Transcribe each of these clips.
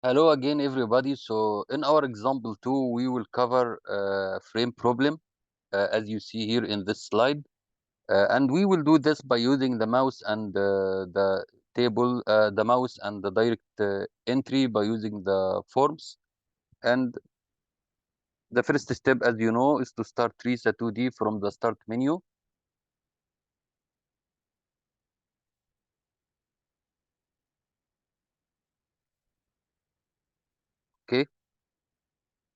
Hello again, everybody. So in our example 2, we will cover frame problem, as you see here in this slide. And we will do this by using the mouse and the table, the mouse and the direct entry by using the forms. And the first step, as you know, is to start RISA 2D from the start menu. Okay.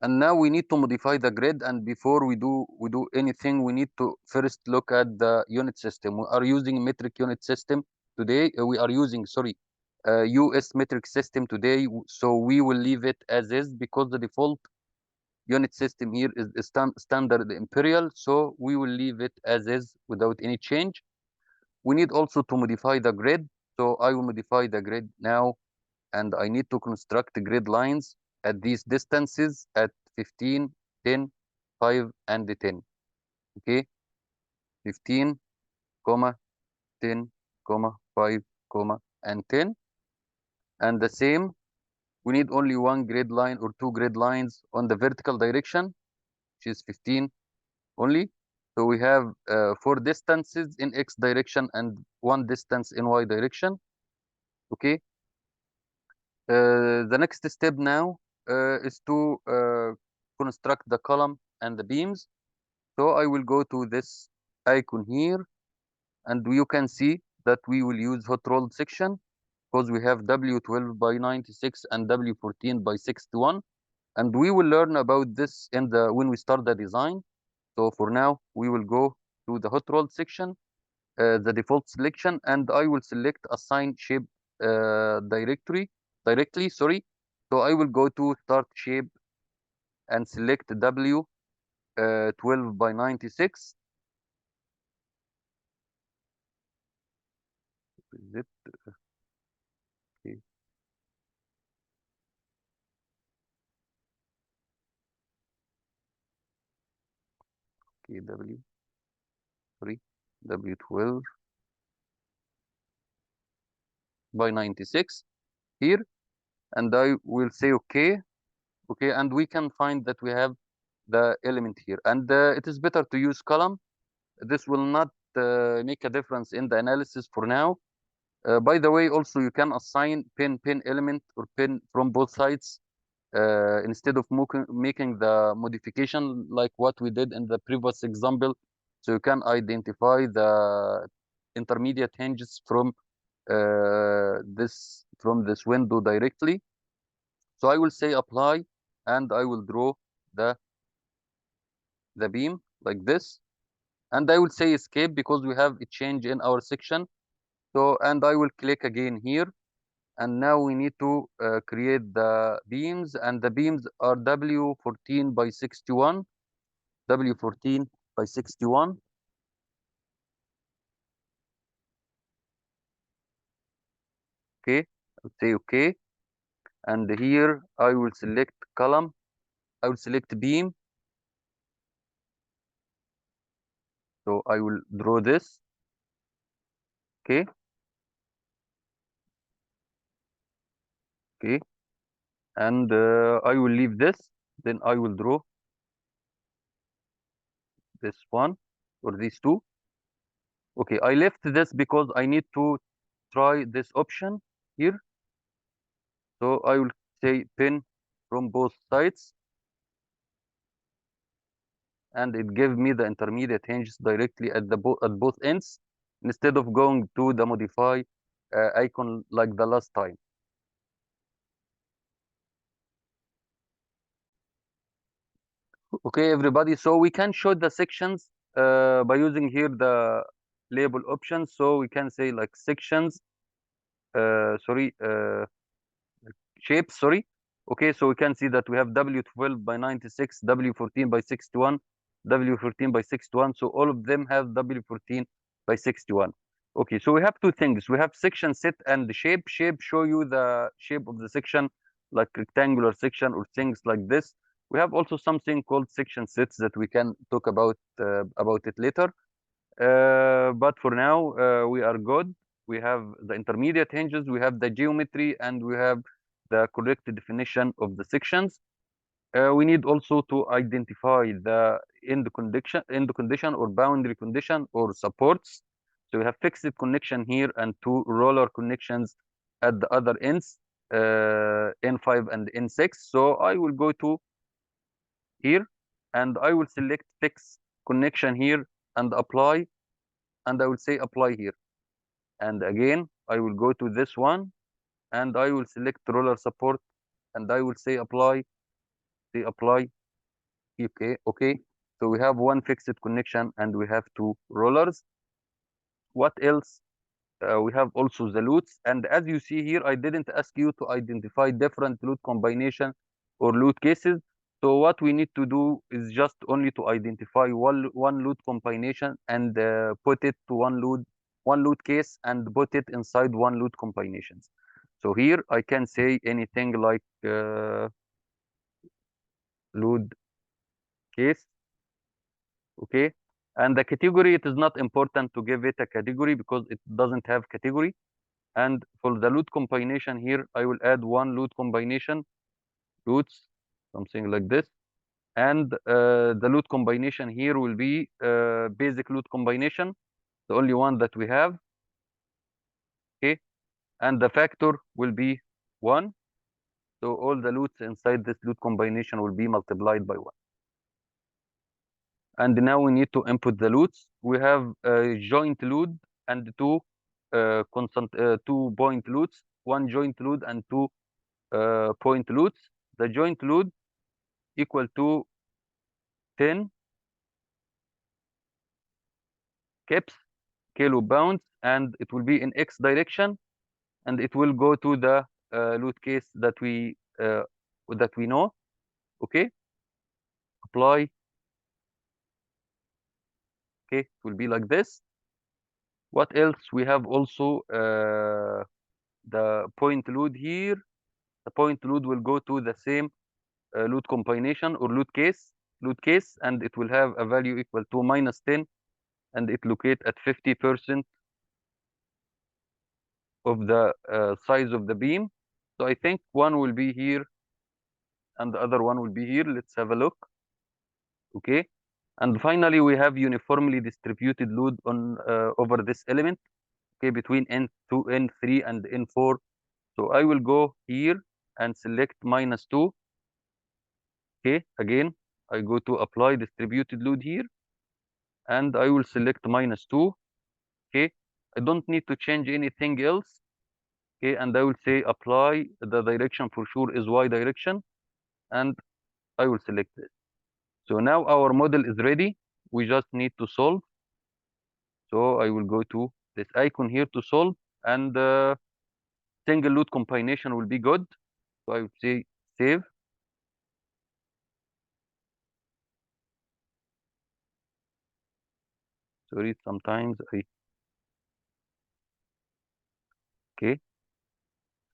And now we need to modify the grid. And before we do anything, we need to first look at the unit system. We are using metric unit system today. We are using, sorry, US metric system today. So we will leave it as is because the default unit system here is standard imperial. So we will leave it as is without any change. We need also to modify the grid. So I will modify the grid now, and I need to construct grid lines at these distances at 15, 10, 5, and 10. Okay, 15, comma, 10, comma, 5, comma, and 10. And the same, we need only one grid line or two grid lines on the vertical direction, which is 15 only. So we have four distances in X direction and one distance in Y direction. Okay. The next step now is to construct the column and the beams. So I will go to this icon here, and you can see that we will use hot rolled section because we have W12 by 96 and W14 by 61. And we will learn about this in the when we start the design. So for now, we will go to the hot rolled section, the default selection, and I will select assign shape directly, sorry. So I will go to start shape and select W 12 by 96. Is it? Okay, okay, sorry, W12 by 96 here, and I will say okay, okay, and we can find that we have the element here, and it is better to use column. This will not make a difference in the analysis for now. By the way, also you can assign pin element or pin from both sides instead of making the modification like what we did in the previous example. So you can identify the intermediate hinges from this window directly. So I will say apply, and I will draw the beam like this, and I will say escape because we have a change in our section. So, and I will click again here, and now we need to create the beams, and the beams are W14 by 61, W14 by 61. Okay, I'll say okay, and here I will select column, I will select beam. So I will draw this. Okay, okay, and I will leave this. Then I will draw this one or these two. Okay, I left this because I need to try this option here. So I will say pin from both sides, and it gives me the intermediate hinges directly at both ends instead of going to the modify icon like the last time. Okay, everybody. So we can show the sections by using here the label options. So we can say like sections, sorry, shapes, sorry. Okay, so we can see that we have W12 by 96, W14 by 61, W14 by 61. So all of them have W14 by 61. Okay, so we have two things. We have section set and the shape. Shape show you the shape of the section, like rectangular section or things like this. We have also something called section sets that we can talk about it later. But for now, we are good. We have the intermediate hinges, we have the geometry, and we have the correct definition of the sections. We need also to identify the end condition or boundary condition or supports. So we have fixed connection here and two roller connections at the other ends, N5 and N6. So I will go to here and I will select fix connection here and apply, and I will say apply here. And again, I will go to this one and I will select roller support and I will say apply, say apply. Okay, okay. So we have one fixed connection and we have two rollers. What else? We have also the loops. And as you see here, I didn't ask you to identify different loop combination or loop cases. So what we need to do is just only to identify one loop combination and put it to one loop case and put it inside one loop combinations. So here I can say anything like load case. Okay, and the category, it is not important to give it a category because it doesn't have category. And for the load combination here, I will add one load combination, loads, something like this. And the load combination here will be basic load combination, the only one that we have. Okay, and the factor will be 1. So all the loads inside this load combination will be multiplied by 1. And now we need to input the loads. We have a joint load and two constant 2-point loads, one joint load and two point loads. The joint load equal to 10 kips, kilopounds, and it will be in x direction, and it will go to the load case that we know. Okay, apply. Okay, it will be like this. What else? We have also the point load here. The point load will go to the same load combination or load case, and it will have a value equal to -10, and it locate at 50% of the size of the beam. So I think one will be here and the other one will be here. Let's have a look. Okay, and finally we have uniformly distributed load on over this element, okay, between N2, N3 and N4. So I will go here and select -2. Okay, again I go to apply distributed load here and I will select -2. Okay, I don't need to change anything else. Okay, and I will say apply. The direction for sure is y direction, and I will select this. So now our model is ready. We just need to solve. So I will go to this icon here to solve, and single load combination will be good. So I would say save. Sorry, sometimes I okay.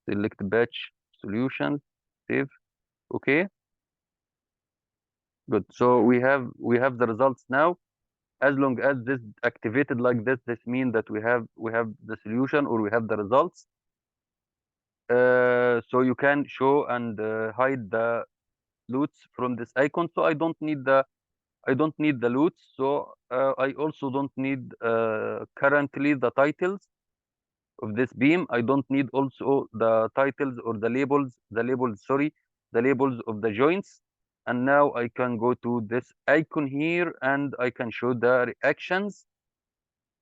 Select batch solutions, save. Okay, good. So we have the results now. As long as this activated like this means that we have the solution or we have the results. So you can show and hide the loops from this icon. So I don't need the loops. So I also don't need currently the titles of this beam. I don't need also the titles or the labels, sorry, the labels of the joints. And now I can go to this icon here and I can show the reactions.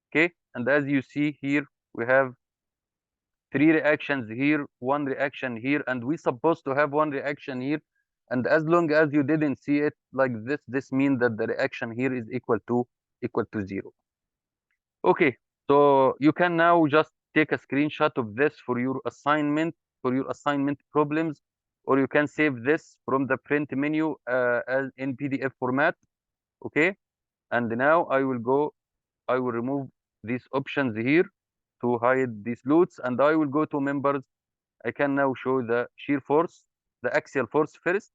Okay, and as you see here, we have 3 reactions here, 1 reaction here, and we supposed to have 1 reaction here. And as long as you didn't see it like this means that the reaction here is equal to 0. Okay, so you can now just take a screenshot of this for your assignment, problems, or you can save this from the print menu as in PDF format. Okay, and now I will remove these options here to hide these loads, and I will go to members. I can now show the shear force, the axial force first.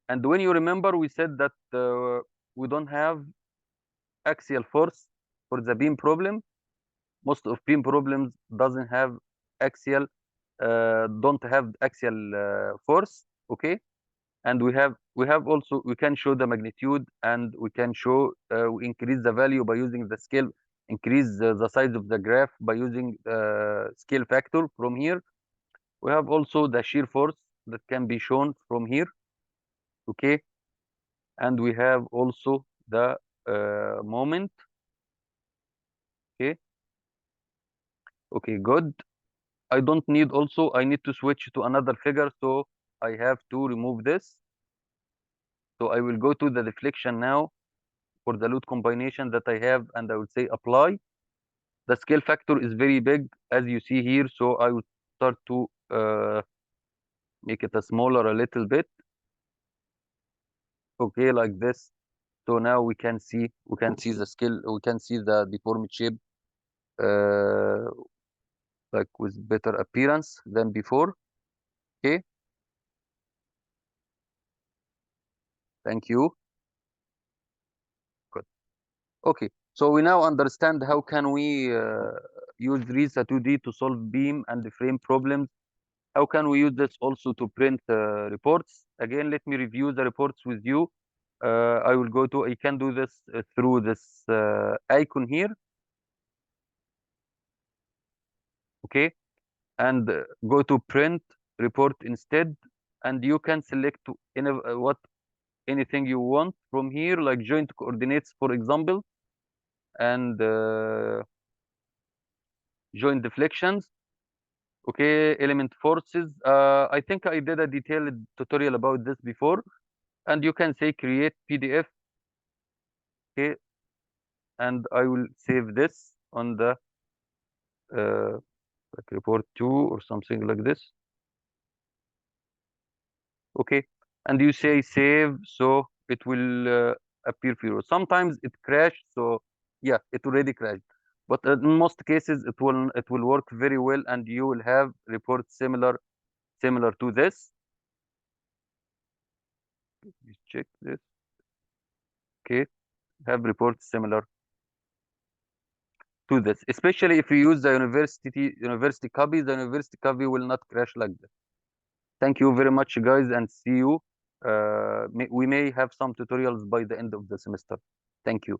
And when you remember, we said that we don't have axial force for the beam problem. Most of beam problems doesn't have axial don't have axial force. Okay, and we have also, we can show the magnitude, and we can show we increase the value by using the scale, increase the size of the graph by using scale factor from here. We have also the shear force that can be shown from here. Okay, and we have also the moment. Okay, okay, good. I don't need, also I need to switch to another figure, so I have to remove this. So I will go to the deflection now for the load combination that I have, and I will say apply. The scale factor is very big, as you see here, so I will start to make it a smaller a little bit. Okay, like this. So now we can see the scale, we can see the deformed shape uh, like with better appearance than before. Okay, thank you. Good. Okay, so we now understand how can we use RISA 2D to solve beam and frame problems. How can we use this also to print reports? Again, let me review the reports with you. I will go to, I can do this through this icon here. Okay, and go to print report instead, and you can select any anything you want from here, like joint coordinates, for example, and joint deflections. Okay, element forces. I think I did a detailed tutorial about this before, and you can say create PDF. Okay, and I will save this on the like report 2 or something like this. Okay, and you say save, so it will appear for you. Sometimes it crashed, so yeah, it already crashed, but in most cases it will work very well, and you will have reports similar to this. Let's check this. Okay, have reports similar to this, especially if you use the university copy. The university copy will not crash like this. Thank you very much, guys, and see you. We may have some tutorials by the end of the semester. Thank you.